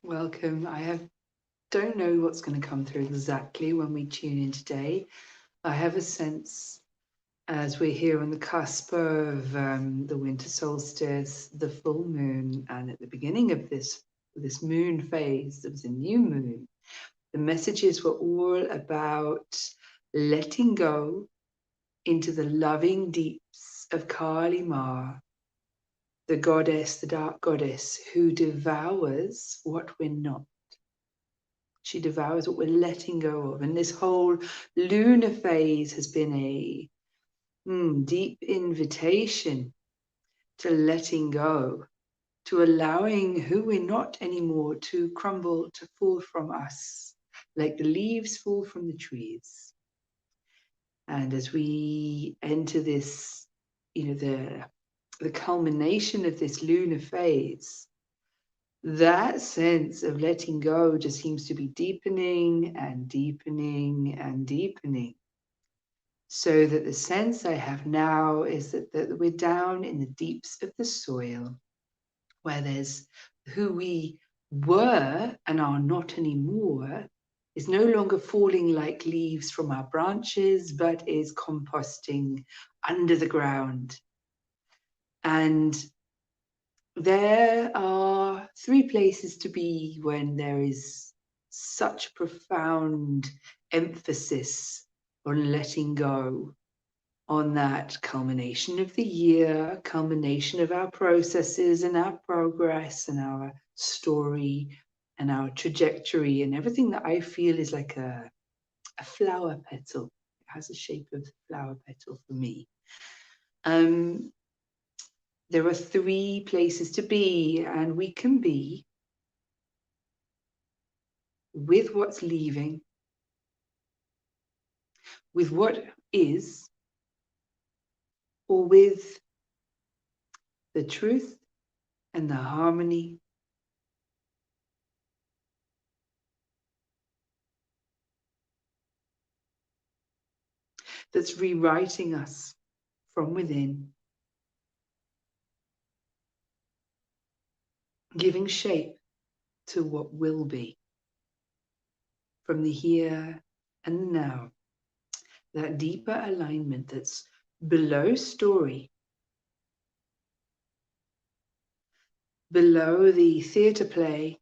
Welcome. Don't know what's going to come through exactly when we tune in today. I have a sense as we're here on the cusp of the winter solstice, the full moon, and at the beginning of this moon phase, there was a new moon. The messages were all about letting go into the loving deeps of Kali Ma, the goddess, the dark goddess, who devours what we're not. She devours what we're letting go of. And this whole lunar phase has been a deep invitation to letting go, to allowing who we're not anymore to crumble, to fall from us, like the leaves fall from the trees. And as we enter this, the culmination of this lunar phase, that sense of letting go just seems to be deepening and deepening and deepening. So that the sense I have now is that we're down in the deeps of the soil, where there's who we were and are not anymore is no longer falling like leaves from our branches, but is composting under the ground. And there are three places to be when there is such profound emphasis on letting go, on that culmination of the year, culmination of our processes and our progress and our story and our trajectory and everything that I feel is like a flower petal. It has a shape of flower petal for me. There are three places to be, and we can be with what's leaving, with what is, or with the truth and the harmony that's rewriting us from within, giving shape to what will be from the here and the now, that deeper alignment that's below story, below the theatre play,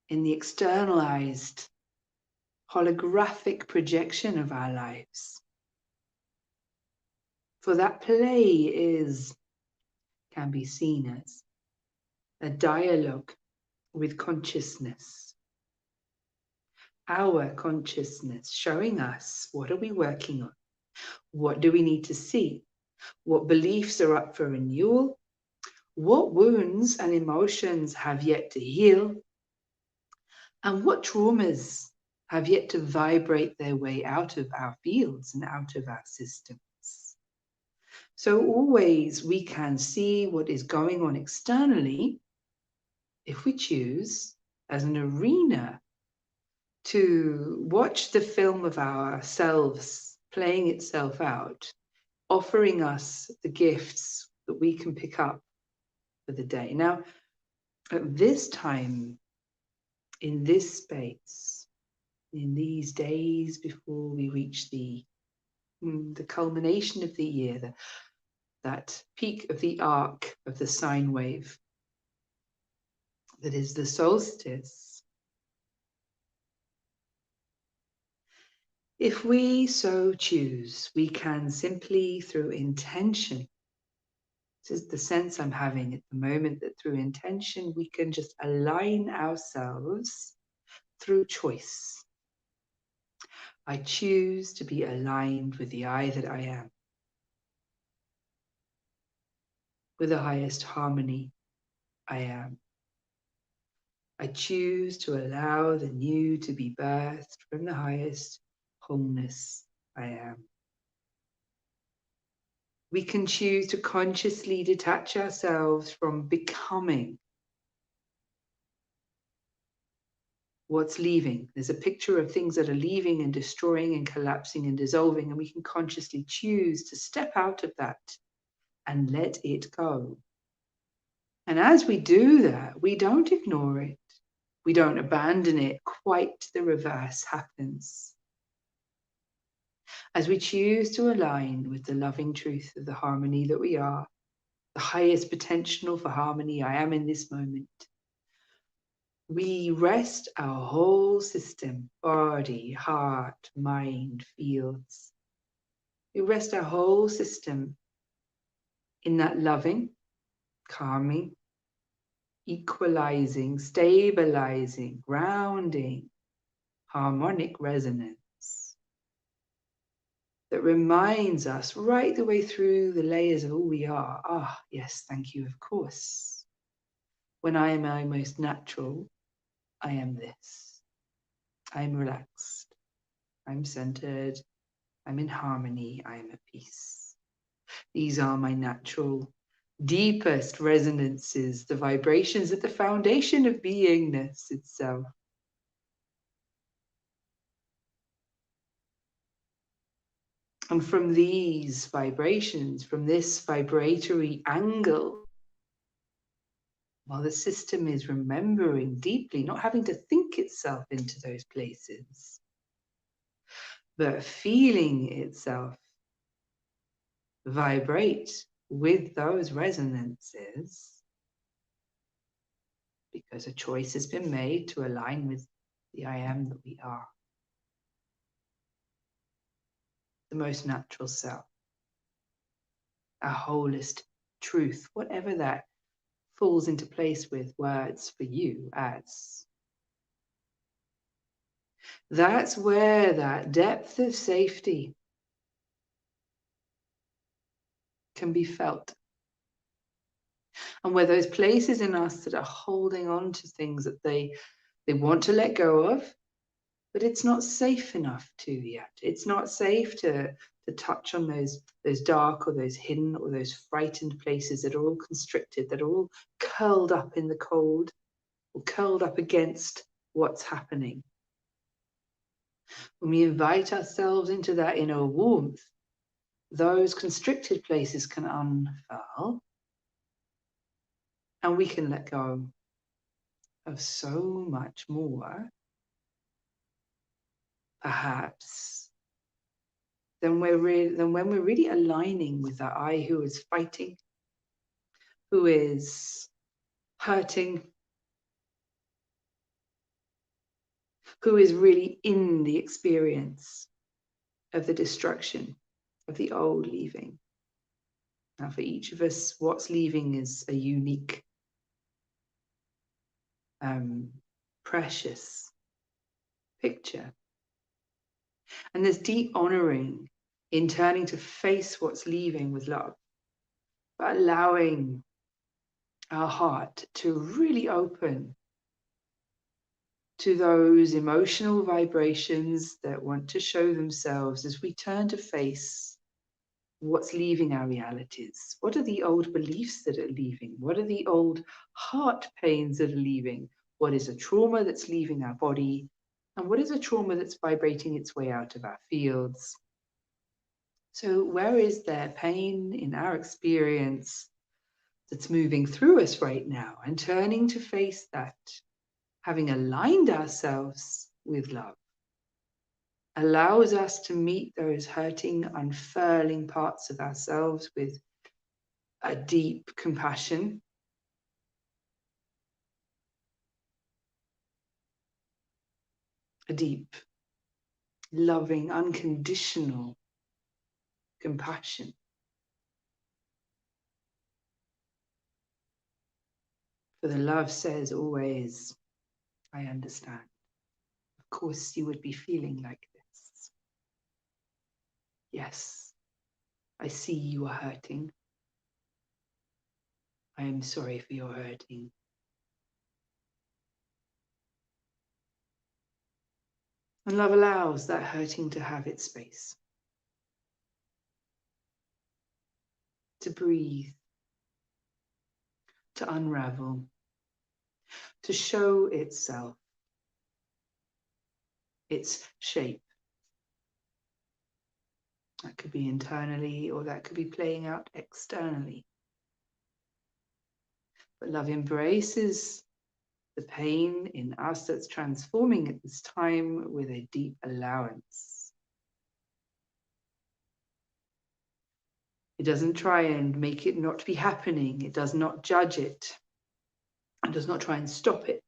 in the externalized holographic projection of our lives. For that play can be seen as a dialogue with consciousness. Our consciousness showing us what are we working on? What do we need to see? What beliefs are up for renewal? What wounds and emotions have yet to heal? And what traumas have yet to vibrate their way out of our fields and out of our systems? So always we can see what is going on externally if we choose as an arena to watch the film of ourselves playing itself out, offering us the gifts that we can pick up for the day. Now, at this time, in this space, in these days before we reach the culmination of the year, that peak of the arc of the sine wave, that is the solstice, if we so choose, we can simply, through intention, this is the sense I'm having at the moment, that through intention, we can just align ourselves through choice. I choose to be aligned with the I that I am, with the highest harmony I am. I choose to allow the new to be birthed from the highest wholeness I am. We can choose to consciously detach ourselves from becoming what's leaving. There's a picture of things that are leaving and destroying and collapsing and dissolving, and we can consciously choose to step out of that and let it go. And as we do that, we don't ignore it. we don't abandon it, quite the reverse happens. As we choose to align with the loving truth of the harmony that we are, the highest potential for harmony I am in this moment, we rest our whole system, body, heart, mind, fields. We rest our whole system in that loving, calming, equalizing, stabilizing, grounding, harmonic resonance that reminds us right the way through the layers of who we are. Ah, yes, thank you, of course. When I am my most natural, I am this. I'm relaxed. I'm centered. I'm in harmony. I am at peace. These are my natural, deepest resonances, the vibrations at the foundation of beingness itself. And from these vibrations, from this vibratory angle, while the system is remembering deeply, not having to think itself into those places, but feeling itself vibrate with those resonances, because a choice has been made to align with the I am that we are. The most natural self, our wholest truth, whatever that falls into place with words for you as. That's where that depth of safety can be felt. And where those places in us that are holding on to things that they want to let go of, but it's not safe enough to yet. It's not safe to touch on those dark or those hidden or those frightened places that are all constricted, that are all curled up in the cold or curled up against what's happening. When we invite ourselves into that inner warmth, those constricted places can unfurl and we can let go of so much more, perhaps, than when we're really aligning with that I who is fighting, who is hurting, who is really in the experience of the destruction of the old leaving. Now, for each of us, what's leaving is a unique, precious picture. And there's deep honoring in turning to face what's leaving with love, but allowing our heart to really open to those emotional vibrations that want to show themselves as we turn to face what's leaving our realities. What are the old beliefs that are leaving? What are the old heart pains that are leaving? What is a trauma that's leaving our body? And what is a trauma that's vibrating its way out of our fields? So where is there pain in our experience that's moving through us right now? And turning to face that, having aligned ourselves with love, allows us to meet those hurting, unfurling parts of ourselves with a deep compassion, a deep, loving, unconditional compassion. For the love says always, I understand. Of course you would be feeling like this. Yes, I see you are hurting. I am sorry for your hurting. And love allows that hurting to have its space, to breathe, to unravel, to show itself, its shape. That could be internally or that could be playing out externally. But love embraces the pain in us that's transforming at this time with a deep allowance. It doesn't try and make it not be happening. It does not judge it. It does not try and stop it.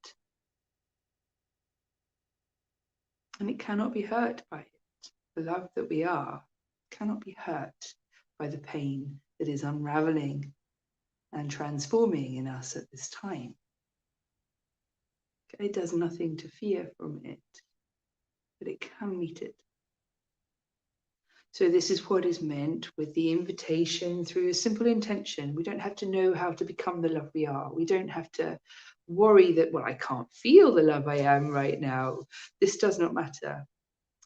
And it cannot be hurt by it. The love that we are cannot be hurt by the pain that is unraveling and transforming in us at this time. It does nothing to fear from it, but it can meet it. So this is what is meant with the invitation through a simple intention. We don't have to know how to become the love we are. We don't have to worry that, well, I can't feel the love I am right now. This does not matter.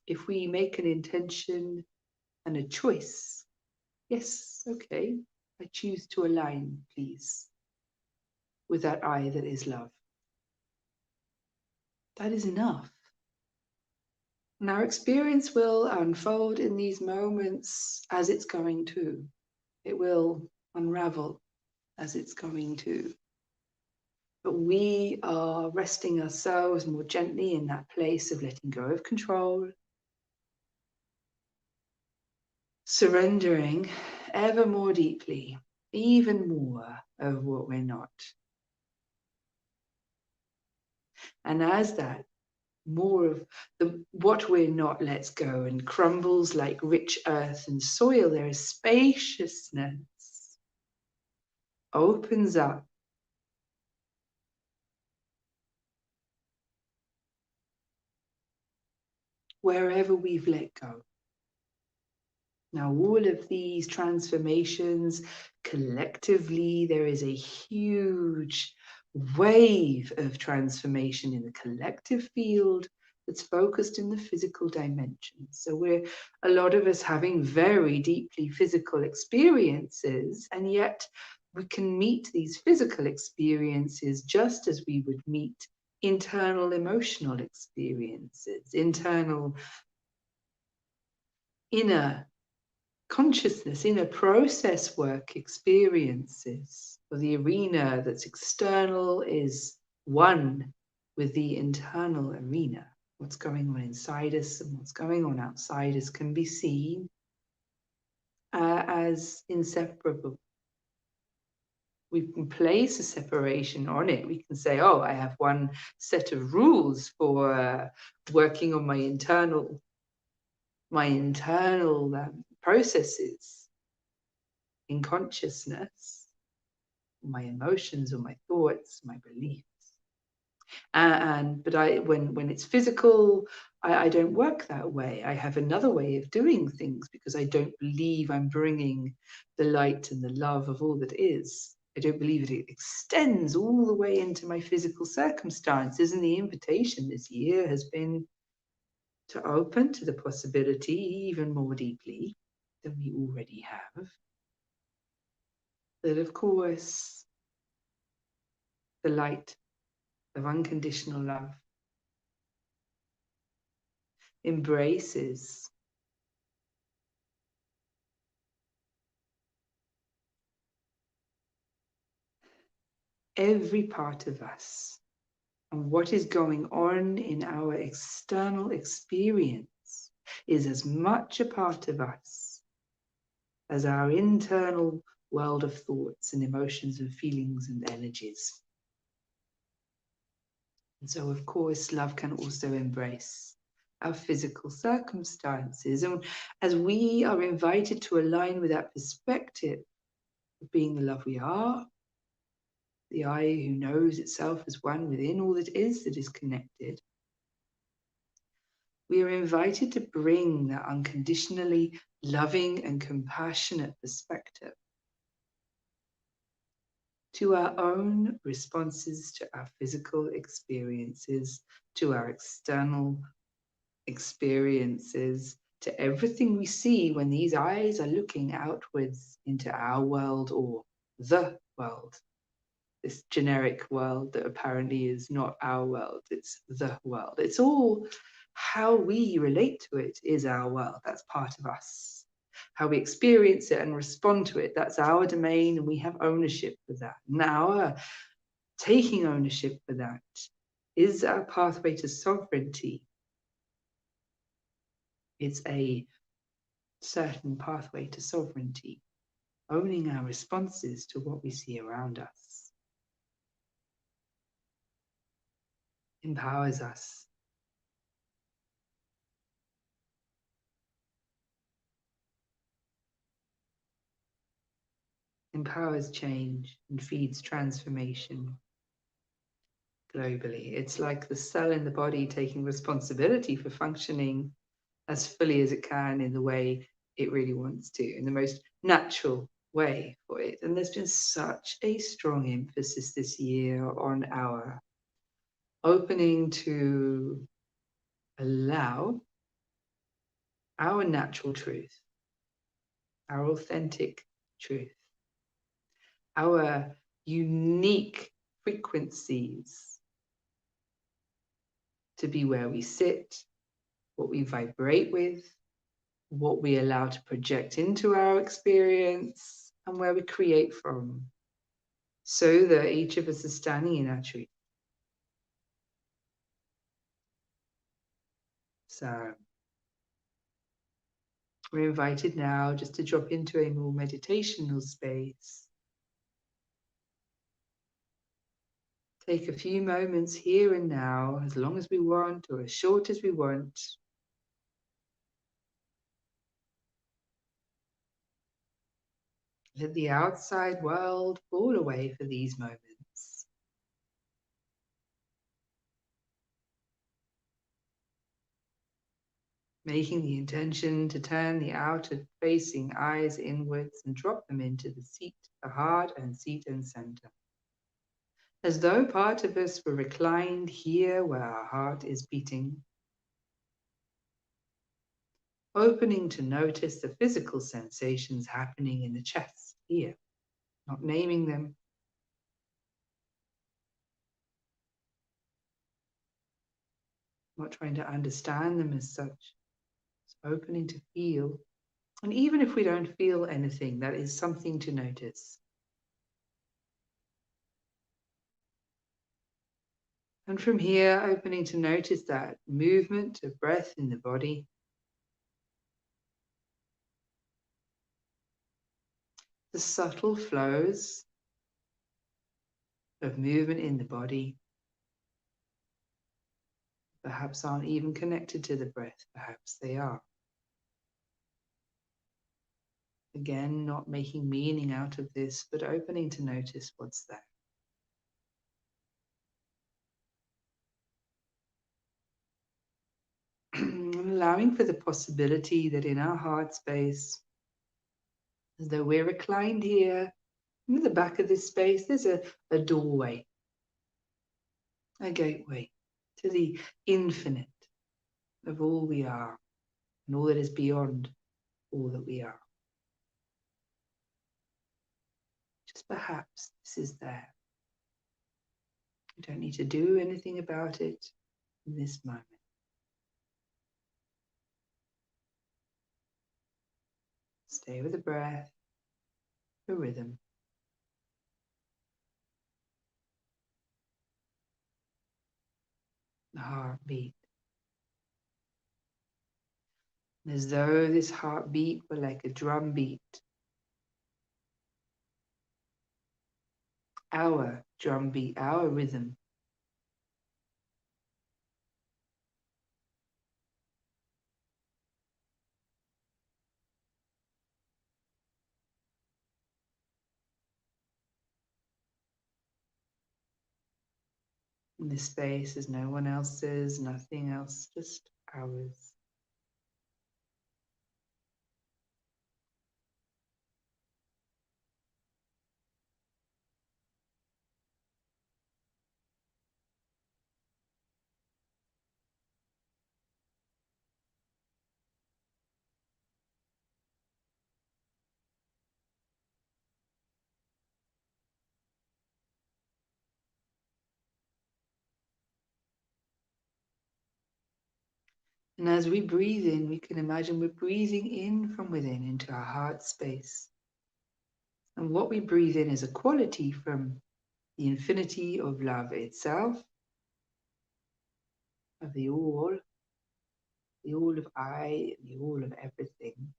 If we make an intention and a choice, yes, okay, I choose to align, please, with that I that is love. That is enough. And our experience will unfold in these moments as it's going to. It will unravel as it's going to. But we are resting ourselves more gently in that place of letting go of control, surrendering ever more deeply, even more of what we're not. And as that more of what we're not lets go and crumbles like rich earth and soil, there is spaciousness, opens up. Wherever we've let go. Now, all of these transformations, collectively, there is a huge wave of transformation in the collective field that's focused in the physical dimension. So a lot of us having very deeply physical experiences, and yet we can meet these physical experiences just as we would meet internal emotional experiences, internal inner consciousness, inner process work experiences. Or the arena that's external is one with the internal arena. What's going on inside us and what's going on outside us can be seen as inseparable. We can place a separation on it. We can say, oh, I have one set of rules for working on my internal processes in consciousness, my emotions or my thoughts, my beliefs. But when it's physical, I don't work that way. I have another way of doing things because I don't believe I'm bringing the light and the love of all that is. I don't believe it extends all the way into my physical circumstances. And the invitation this year has been to open to the possibility even more deeply than we already have. That, of course, the light of unconditional love embraces every part of us, and what is going on in our external experience is as much a part of us as our internal world of thoughts and emotions and feelings and energies. And so, of course, love can also embrace our physical circumstances. And as we are invited to align with that perspective of being the love we are, the I who knows itself as one within all that is connected, we are invited to bring that unconditionally loving and compassionate perspective to our own responses to our physical experiences, to our external experiences, to everything we see when these eyes are looking outwards into our world or the world. This generic world that apparently is not our world, it's the world. It's all how we relate to it is our world. That's part of us. How we experience it and respond to it, that's our domain, and we have ownership for that. And our taking ownership for that is our pathway to sovereignty. It's a certain pathway to sovereignty, owning our responses to what we see around us. Empowers us. Empowers change and feeds transformation globally. It's like the cell in the body taking responsibility for functioning as fully as it can in the way it really wants to, in the most natural way for it. And there's been such a strong emphasis this year on our opening to allow our natural truth, our authentic truth, our unique frequencies to be where we sit, what we vibrate with, what we allow to project into our experience, and where we create from, so that each of us is standing in our truth. So we're invited now just to drop into a more meditational space. Take a few moments here and now, as long as we want or as short as we want. Let the outside world fall away for these moments. Making the intention to turn the outward-facing eyes inwards and drop them into the seat, the heart and seat and center. As though part of us were reclined here where our heart is beating. Opening to notice the physical sensations happening in the chest here, not naming them. Not trying to understand them as such. It's opening to feel. And even if we don't feel anything, that is something to notice. And from here, opening to notice that movement of breath in the body. The subtle flows of movement in the body. Perhaps aren't even connected to the breath, perhaps they are. Again, not making meaning out of this, but opening to notice what's there. Allowing for the possibility that in our heart space, as though we're reclined here, in the back of this space, there's a doorway, a gateway to the infinite of all we are and all that is beyond all that we are. Just perhaps this is there. You don't need to do anything about it in this moment. Stay with the breath, the rhythm. The heartbeat. As though this heartbeat were like a drum beat. Our drum beat, our rhythm. In this space is no one else's, nothing else, just ours. And as we breathe in, we can imagine we're breathing in from within into our heart space. And what we breathe in is a quality from the infinity of love itself, of the all of I, the all of everything.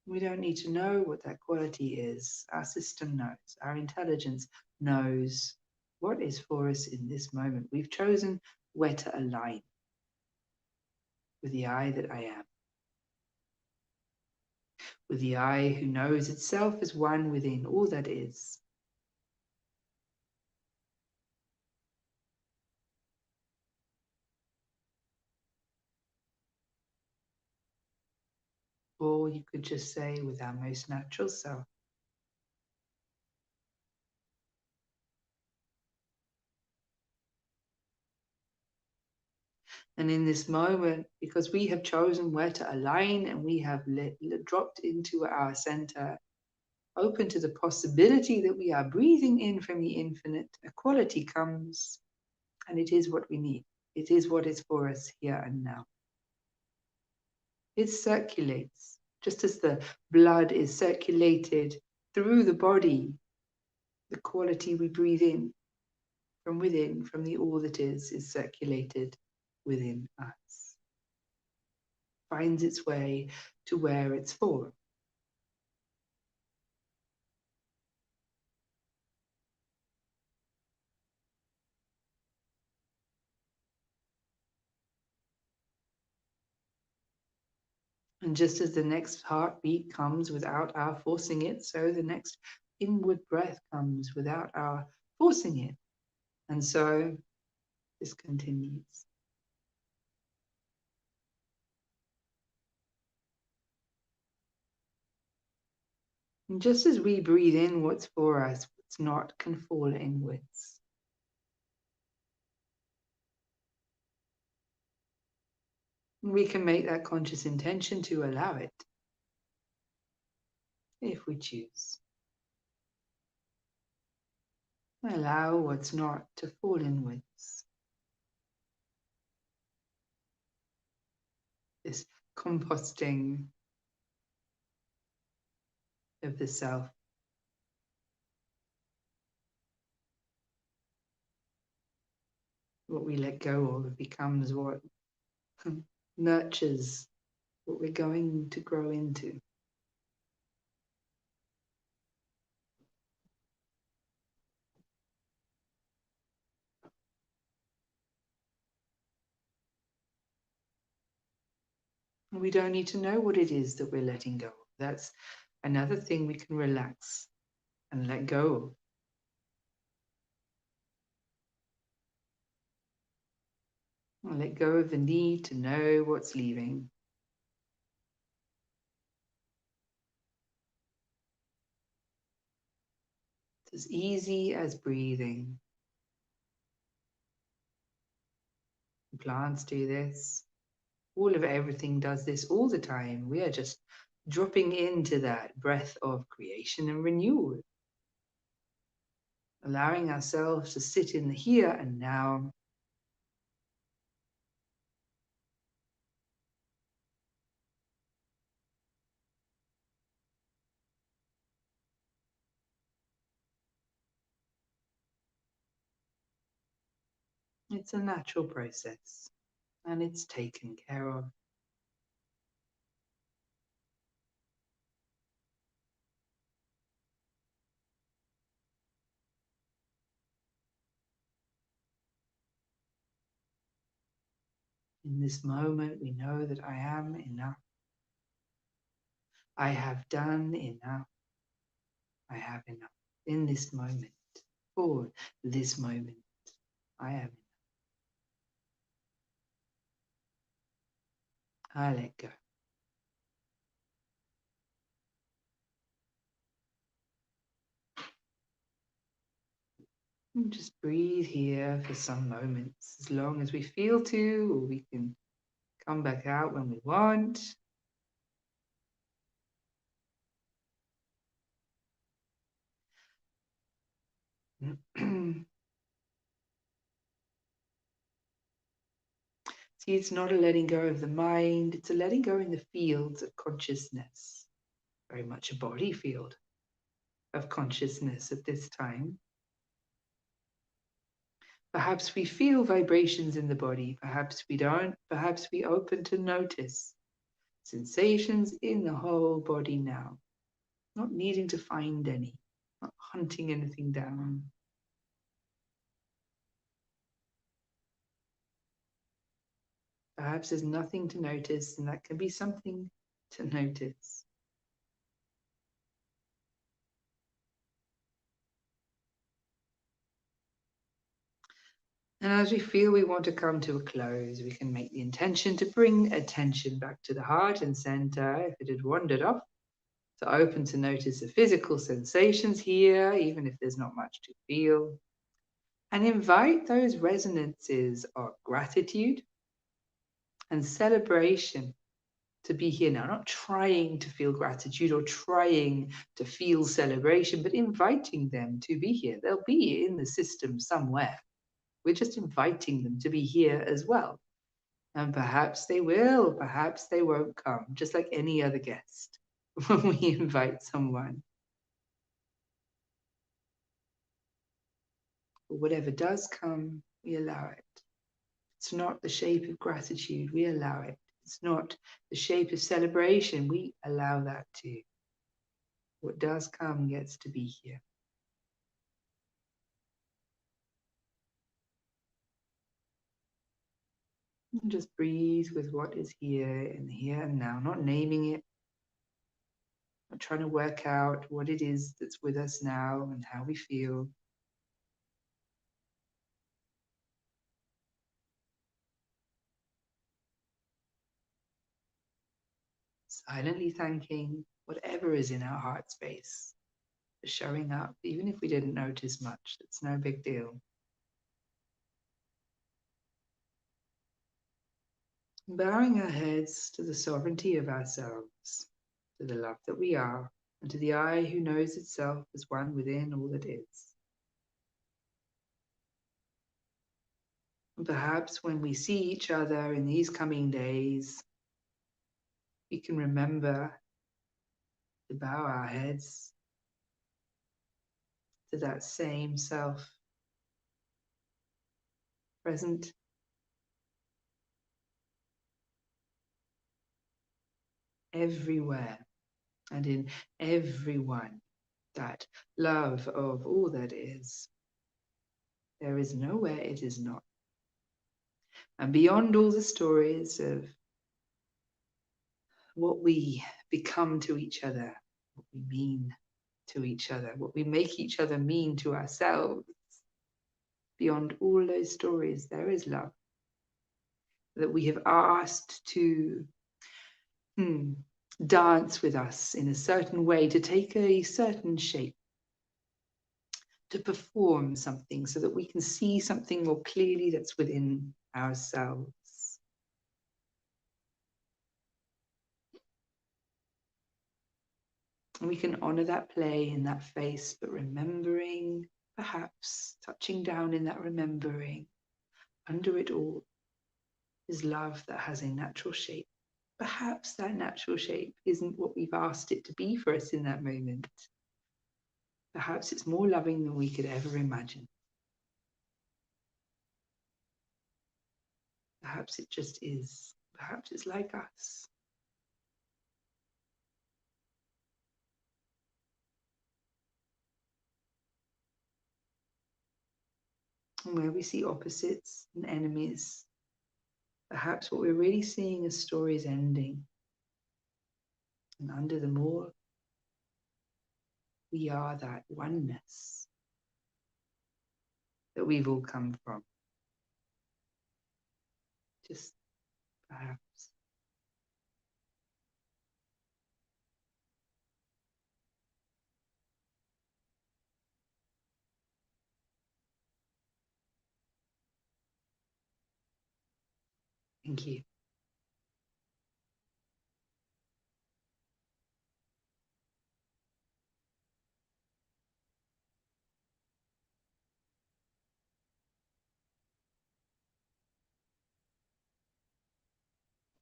We don't need to know what that quality is. Our system knows, our intelligence knows what is for us in this moment. We've chosen where to align with the I that I am, with the I who knows itself as one within all that is. Or you could just say with our most natural self. And in this moment, because we have chosen where to align and we have dropped into our center, open to the possibility that we are breathing in from the infinite, a quality comes, and it is what we need. It is what is for us here and now. It circulates, just as the blood is circulated through the body. The quality we breathe in, from the all that is circulated within us. Finds its way to where it's for. And just as the next heartbeat comes without our forcing it, so the next inward breath comes without our forcing it. And so this continues. And just as we breathe in what's for us, what's not can fall inwards. We can make that conscious intention to allow it, if we choose. Allow what's not to fall inwards. This composting of the self. What we let go of becomes what nurtures what we're going to grow into. We don't need to know what it is that we're letting go of. That's another thing we can relax and let go of. And let go of the need to know what's leaving. It's as easy as breathing. Plants do this. All of everything does this all the time. We are just dropping into that breath of creation and renewal. Allowing ourselves to sit in the here and now. It's a natural process and it's taken care of. In this moment, we know that I am enough. I have done enough. I have enough. In this moment, for this moment, I am enough. I let go. And just breathe here for some moments, as long as we feel to, or we can come back out when we want. See, it's not a letting go of the mind, it's a letting go in the fields of consciousness. Very much a body field, of consciousness at this time. Perhaps we feel vibrations in the body, perhaps we don't, perhaps we open to notice sensations in the whole body now, not needing to find any, not hunting anything down. Perhaps there's nothing to notice, and that can be something to notice. And as we feel we want to come to a close, we can make the intention to bring attention back to the heart and center if it had wandered off, to open to notice the physical sensations here, even if there's not much to feel, and invite those resonances of gratitude and celebration to be here now, not trying to feel gratitude or trying to feel celebration, but inviting them to be here. They'll be in the system somewhere. We're just inviting them to be here as well. And perhaps they will, perhaps they won't come, just like any other guest when we invite someone. But whatever does come, we allow it. It's not the shape of gratitude, we allow it. It's not the shape of celebration, we allow that too. What does come gets to be here. And just breathe with what is here in the here and now, not naming it, not trying to work out what it is that's with us now and how we feel. Silently thanking whatever is in our heart space for showing up, even if we didn't notice much. It's no big deal. Bowing our heads to the sovereignty of ourselves, to the love that we are, and to the I who knows itself as one within all that is. And perhaps when we see each other in these coming days, we can remember to bow our heads to that same self, present everywhere and in everyone, that love of all that is. There is nowhere it is not. And beyond all the stories of what we become to each other, what we mean to each other, what we make each other mean to ourselves, beyond all those stories, there is love that we have asked to dance with us in a certain way, to take a certain shape, to perform something so that we can see something more clearly that's within ourselves. And we can honor that play in that face, but remembering, perhaps touching down in that remembering, under it all is love that has a natural shape. Perhaps that natural shape isn't what we've asked it to be for us in that moment. Perhaps it's more loving than we could ever imagine. Perhaps it just is. Perhaps it's like us. And where we see opposites and enemies, perhaps what we're really seeing is stories ending. And under them all, we are that oneness that we've all come from. Just perhaps. Thank you.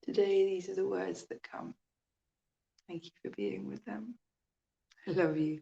Today, these are the words that come. Thank you for being with them. I love you.